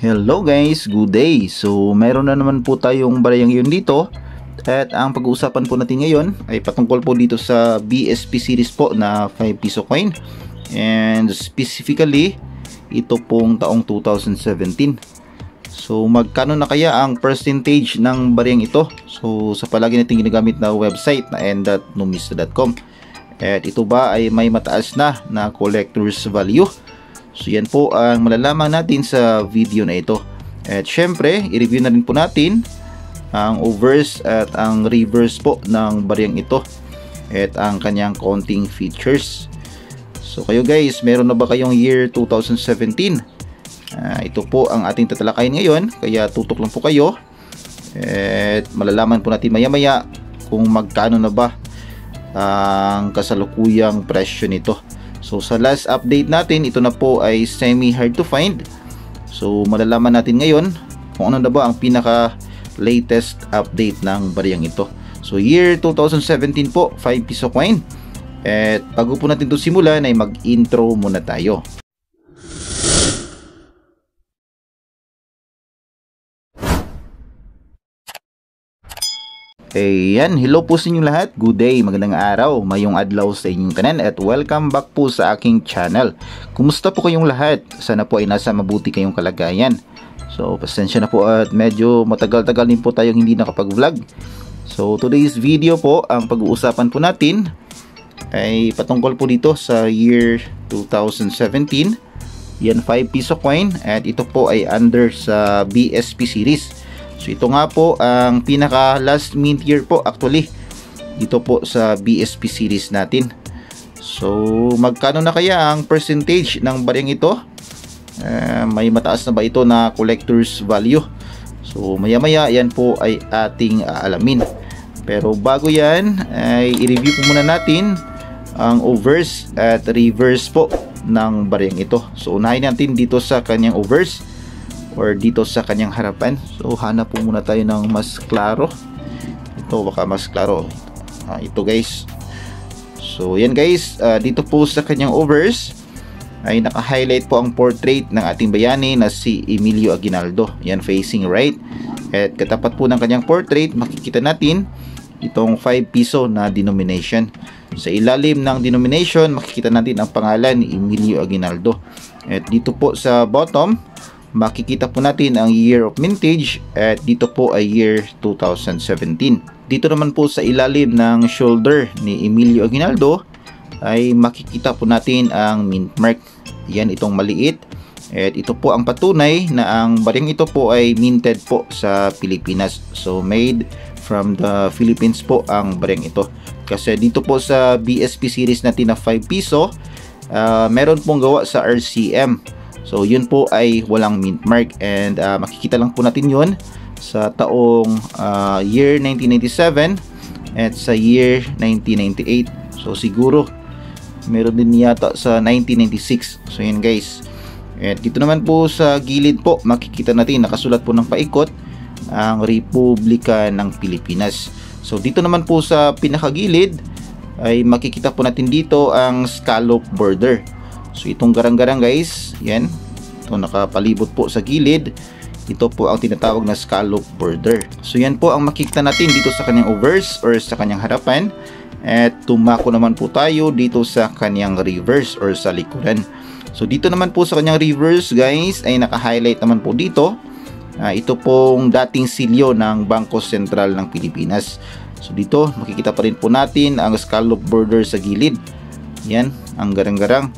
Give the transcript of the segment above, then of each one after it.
Hello guys, good day. So meron na naman po tayong barayang yun dito. At ang pag-uusapan po natin ngayon ay patungkol po dito sa BSP series po na 5 piso coin. And specifically, ito pong taong 2017. So magkano na kaya ang percentage ng barayang ito? So sa palagi natin ginagamit na website na n.numista.com. At ito ba ay may mataas na collector's value? So yan po ang malalaman natin sa video na ito. At syempre, i-review na rin po natin ang overs at ang reverse po ng bariyang ito at ang kanyang counting features. So kayo guys, meron na ba kayong year 2017? Ito po ang ating tatalakayin ngayon, kaya tutok lang po kayo. At malalaman po natin maya maya kung magkano na ba ang kasalukuyang presyo nito. So sa last update natin, ito na po ay semi hard to find. So malalaman natin ngayon kung ano na ba ang pinaka latest update ng bariyang ito. So year 2017 po, 5 piso coin. At bago po natin ito simulan ay mag-intro muna tayo. Ayan, hello po sa inyong lahat. Good day, magandang araw, mayong adlaw sa inyong tanan at welcome back po sa aking channel. Kumusta po kayong lahat? Sana po ay nasa mabuti kayong kalagayan. So, pasensya na po at medyo matagal-tagal din po tayong hindi nakapag-vlog. So, today's video po, ang pag-uusapan po natin ay patungkol po dito sa year 2017. Yan, 5 piso coin at ito po ay under sa BSP series. So ito nga po ang pinaka last mint year po actually dito po sa BSP series natin. So magkano na kaya ang percentage ng bariyang ito? May mataas na ba ito na collector's value? So maya maya yan po ay ating aalamin. Pero bago yan ay i-review po muna natin ang overs at reverse po ng bariyang ito. So unahin natin dito sa kanyang overs or dito sa kanyang harapan. So hanap po muna tayo ng mas klaro. Ito baka mas klaro. Ito guys. So yan guys, dito po sa kanyang overs ay naka-highlight po ang portrait ng ating bayani na si Emilio Aguinaldo. Yan facing right. At katapat po ng kanyang portrait, makikita natin itong 5 piso na denomination. Sa ilalim ng denomination, makikita natin ang pangalan ni Emilio Aguinaldo. At dito po sa bottom, makikita po natin ang year of mintage at dito po ay year 2017. Dito naman po sa ilalim ng shoulder ni Emilio Aguinaldo ay makikita po natin ang mint mark. Yan itong maliit. At ito po ang patunay na ang bariyang ito po ay minted po sa Pilipinas. So made from the Philippines po ang bariyang ito. Kasi dito po sa BSP series natin na 5 piso, meron pong gawa sa RCM. So yun po ay walang mint mark and makikita lang po natin yun sa taong year 1997 at sa year 1998. So siguro meron din yata sa 1996. So yun guys. At dito naman po sa gilid po makikita natin nakasulat po ng paikot ang Republika ng Pilipinas. So dito naman po sa pinakagilid ay makikita po natin dito ang scallop border. So itong garang-garang guys, yan. Ito nakapalibot po sa gilid. Ito po ang tinatawag na scallop border. So yan po ang makikita natin dito sa kanyang overs or sa kanyang harapan. At tumako naman po tayo dito sa kanyang reverse or sa likuran. So dito naman po sa kanyang reverse guys ay naka-highlight naman po dito. Ito pong dating silyo ng Bangko Sentral ng Pilipinas. So dito makikita pa rin po natin ang scallop border sa gilid. Yan, ang garang-garang.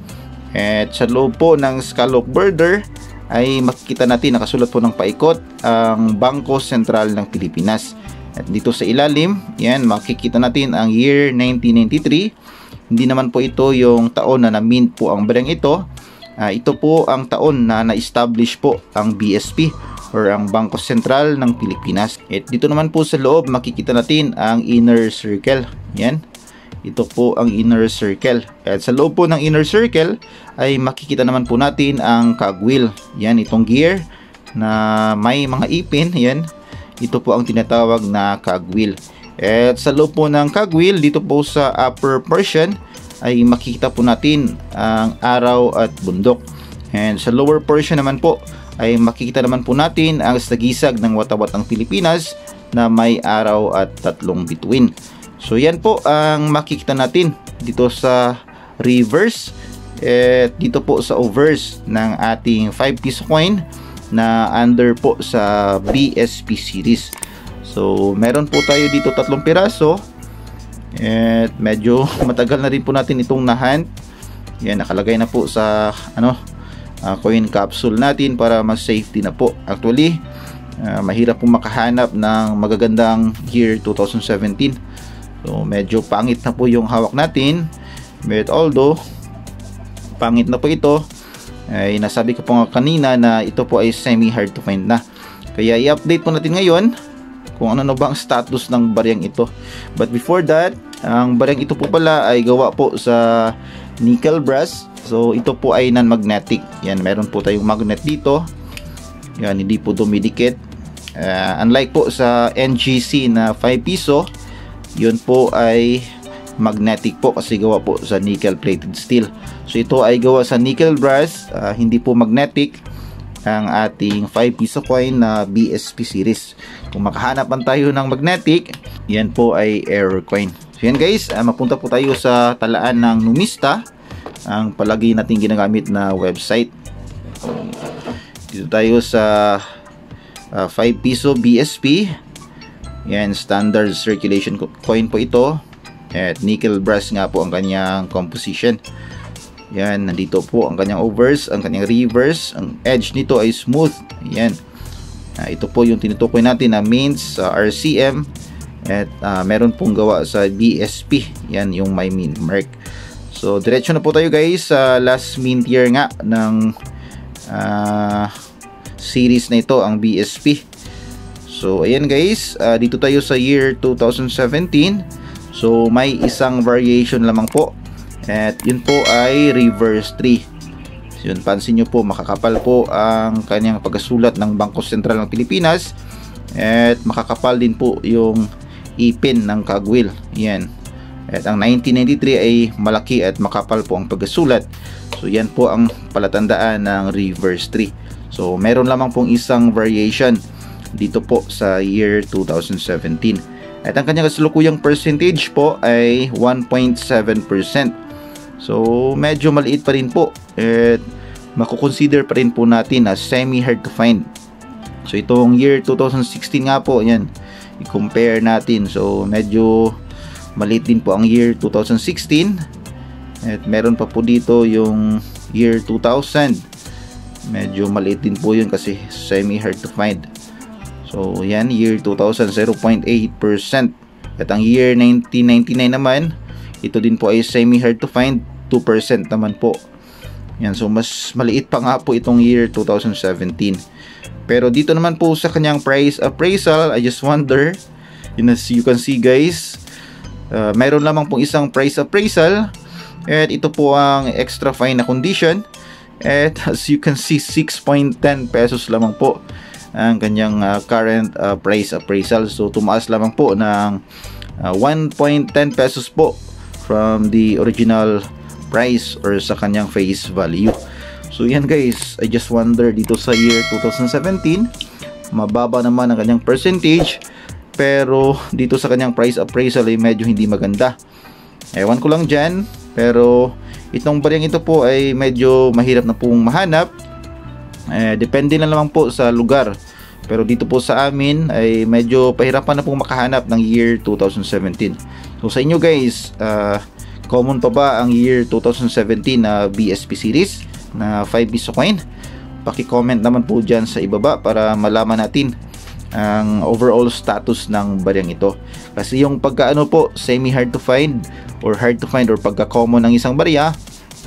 At sa loob po ng scallop border ay makikita natin nakasulat po ng paikot ang Bangko Sentral ng Pilipinas. At dito sa ilalim, yan makikita natin ang year 1993. Hindi naman po ito yung taon na na-mint po ang bariyang ito. Ito po ang taon na na-establish po ang BSP or ang Bangko Sentral ng Pilipinas. At dito naman po sa loob makikita natin ang inner circle. Yan. Ito po ang inner circle. At sa loob po ng inner circle ay makikita naman po natin ang cogwheel. Yan, itong gear na may mga ipin. Yan. Ito po ang tinatawag na cogwheel. At sa loob po ng cogwheel, dito po sa upper portion ay makikita po natin ang araw at bundok. And sa lower portion naman po ay makikita naman po natin ang sagisag ng watawat ng Pilipinas na may araw at 3 bituin. So yan po ang makikita natin dito sa reverse at dito po sa obverse ng ating 5 piso coin na under po sa BSP series. So meron po tayo dito 3 piraso at medyo matagal na rin po natin itong nahunt. Yan, nakalagay na po sa coin capsule natin para mas safety na po. Actually mahirap po makahanap ng magagandang year 2017. So medyo pangit na po yung hawak natin, but although pangit na po ito, ay nasabi ko po nga kanina na ito po ay semi hard to find na. Kaya i-update po natin ngayon kung ano na ba ang status ng baryang ito. But before that, ang baryang ito po pala ay gawa po sa nickel brass. So ito po ay non-magnetic. Yan, meron po tayong magnet dito. Yan, hindi po dumidikit. Unlike po sa NGC na 5 piso, yun po ay magnetic po kasi gawa po sa nickel plated steel. So ito ay gawa sa nickel brass, hindi po magnetic ang ating 5 piso coin na BSP series. Kung makahanap man tayo ng magnetic, yan po ay error coin. So yan guys, mapunta po tayo sa talaan ng Numista, ang palagi natin ginagamit na website. Dito tayo sa 5 piso BSP. Yan, standard circulation coin po ito. At nickel brass nga po ang kanyang composition. Yan, nandito po ang kanyang obverse, ang kanyang reverse. Ang edge nito ay smooth. Yan. Ito po yung tinutukoy natin na means RCM. At meron pong gawa sa BSP. Yan yung my mint mark. So diretso na po tayo guys sa last mint year nga ng series na ito, ang BSP. So ayan guys, dito tayo sa year 2017. So may isang variation lamang po. At yun po ay reverse 3. So yun, pansin nyo po, makakapal po ang kanyang pagkasulat ng Bangko Sentral ng Pilipinas. At makakapal din po yung ipin ng kagwil. Yan. At ang 1993 ay malaki at makapal po ang pagkasulat. So yan po ang palatandaan ng reverse 3. So meron lamang pong isang variation dito po sa year 2017. At ang kanyang kasalukuyang percentage po ay 1.7%. So medyo maliit pa rin po. At makukonsider pa rin po natin na semi hard to find. So itong year 2016 nga po, yan, i-compare natin. So medyo maliit din po ang year 2016. At meron pa po dito yung year 2000. Medyo maliit din po yun kasi semi hard to find. So yan, year 2000 0.8%. At ang year 1999 naman, ito din po ay semi hard to find, 2% naman po. Yan, so mas maliit pa nga po itong year 2017. Pero dito naman po sa kanyang price appraisal, I just wonder, as you can see guys, mayroon lamang pong isang price appraisal. At ito po ang extra fine na condition. At as you can see, 6.10 pesos lamang po ang kanyang current price appraisal. So tumaas lamang po ng 1.10 pesos po from the original price or sa kanyang face value. So yan guys, I just wonder dito sa year 2017, mababa naman ang kanyang percentage, pero dito sa kanyang price appraisal ay medyo hindi maganda. Ewan ko lang dyan, pero itong baryang ito po ay medyo mahirap na pong mahanap. Depende na lamang po sa lugar. Pero dito po sa amin ay medyo pahirapan na pong makahanap ng year 2017. So sa inyo guys, common pa ba ang year 2017 na BSP series na 5 piso coin? Paki-comment naman po dyan sa ibaba para malaman natin ang overall status ng baryang ito. Kasi yung pagkaano po, semi hard to find or hard to find or pagka-common ng isang barya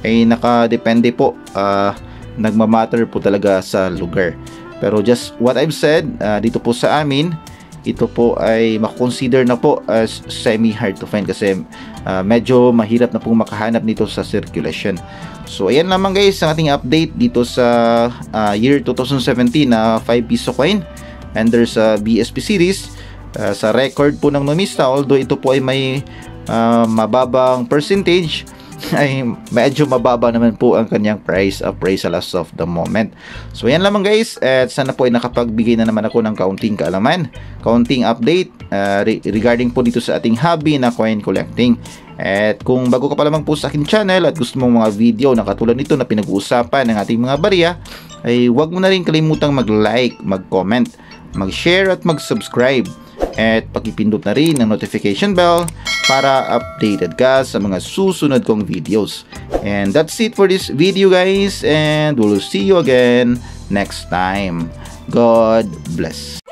ay nakadepende po, nagmamatter po talaga sa lugar. Pero just what I've said, dito po sa amin, ito po ay makonsider na po as semi hard to find kasi medyo mahirap na pong makahanap nito sa circulation. So ayan naman guys ang ating update dito sa year 2017 na 5 piso coin under sa BSP series. Sa record po ng Numista, although ito po ay may mababang percentage, ay medyo mababa naman po ang kanyang price appraisal as of the moment. So yan lamang guys, at sana po ay nakapagbigay na naman ako ng kaunting kaalaman, kaunting update regarding po dito sa ating hobby na coin collecting. At kung bago ka pa lamang po sa aking channel at gusto mong mga video na katulad nito na pinag-uusapan ng ating mga barya, ay huwag mo na rin kalimutang mag-like, mag-comment, mag-share at mag-subscribe. At pakipindot na rin ang notification bell para updated ka sa mga susunod kong videos. And that's it for this video guys, and we'll see you again next time. God bless.